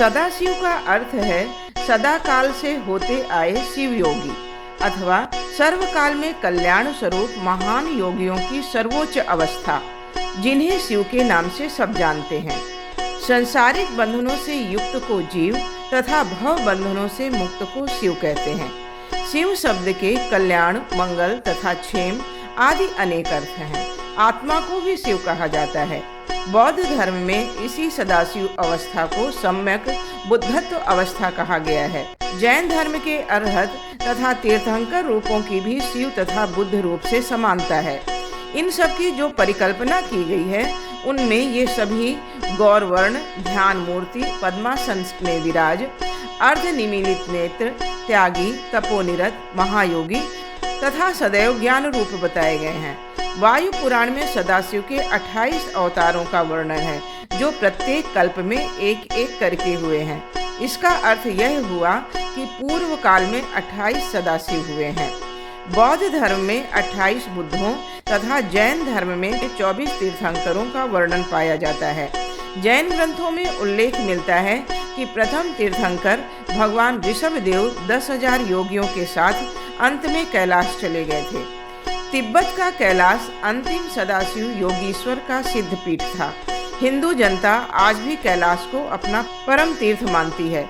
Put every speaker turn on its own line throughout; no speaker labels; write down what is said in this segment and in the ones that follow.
सदाशिव का अर्थ है सदा काल से होते आए शिव योगी अथवा सर्वकाल में कल्याण स्वरूप महान योगियों की सर्वोच्च अवस्था, जिन्हें शिव के नाम से सब जानते हैं। संसारिक बंधनों से युक्त को जीव तथा भव बंधनों से मुक्त को शिव कहते हैं। शिव शब्द के कल्याण, मंगल तथा क्षेम आदि अनेक अर्थ हैं। आत्मा को भी शिव कहा जाता है। बौद्ध धर्म में इसी सदाशिव अवस्था को सम्यक बुद्धत्व अवस्था कहा गया है। जैन धर्म के अरहत तथा तीर्थंकर रूपों की भी शिव तथा बुद्ध रूप से समानता है। इन सब की जो परिकल्पना की गई है उनमें ये सभी गौरवर्ण, ध्यान मूर्ति, पद्मासन में विराज, अर्ध निमीलित नेत्र, त्यागी, तपोनिरत, महायोगी तथा सदैव ज्ञान रूप बताए गए हैं। वायु पुराण में सदाशिव के 28 अवतारों का वर्णन है, जो प्रत्येक कल्प में एक एक करके हुए हैं। इसका अर्थ यह हुआ कि पूर्व काल में 28 सदाशिव हुए हैं। बौद्ध धर्म में 28 बुद्धों तथा जैन धर्म में 24 तीर्थंकरों का वर्णन पाया जाता है। जैन ग्रंथों में उल्लेख मिलता है कि प्रथम तीर्थंकर भगवान ऋषभदेव 10,000 योगियों के साथ अंत में कैलाश चले गए थे। तिब्बत का कैलाश अंतिम सदाशिव योगीश्वर का सिद्ध पीठ था। हिंदू जनता आज भी कैलाश को अपना परम तीर्थ मानती है।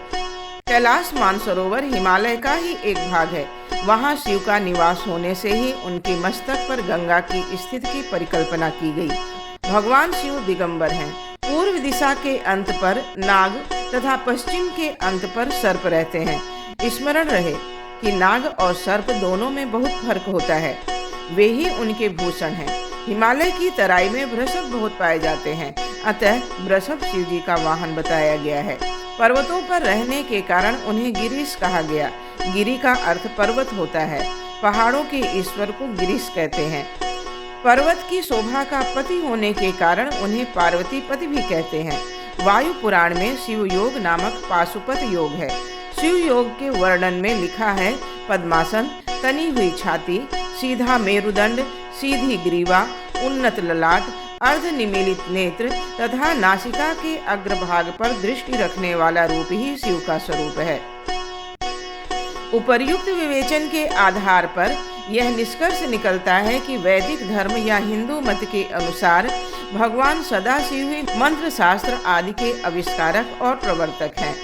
कैलाश मानसरोवर हिमालय का ही एक भाग है। वहाँ शिव का निवास होने से ही उनके मस्तक पर गंगा की स्थिति की परिकल्पना की गई। भगवान शिव दिगंबर हैं। पूर्व दिशा के अंत पर नाग तथा पश्चिम के अंत पर सर्प रहते हैं। स्मरण रहे कि नाग और सर्प दोनों में बहुत फर्क होता है। वे ही उनके भूषण हैं। हिमालय की तराई में वृषभ बहुत पाए जाते हैं, अतः वृषभ शिव जी का वाहन बताया गया है। पर्वतों पर रहने के कारण उन्हें गिरीश कहा गया। गिरी का अर्थ पर्वत होता है। पहाड़ों के ईश्वर को गिरीश कहते हैं। पर्वत की शोभा का पति होने के कारण उन्हें पार्वती पति भी कहते हैं। वायु पुराण में शिव योग नामक पाशुपत योग है। शिव योग के वर्णन में लिखा है, पद्मासन, तनी हुई छाती, सीधा मेरुदंड, सीधी ग्रीवा, उन्नत ललाट, अर्ध निमीलित नेत्र तथा नासिका के अग्रभाग पर दृष्टि रखने वाला रूप ही शिव का स्वरूप है। उपर्युक्त विवेचन के आधार पर यह निष्कर्ष निकलता है कि वैदिक धर्म या हिंदू मत के अनुसार भगवान सदाशिव ही मंत्र शास्त्र आदि के आविष्कारक और प्रवर्तक हैं।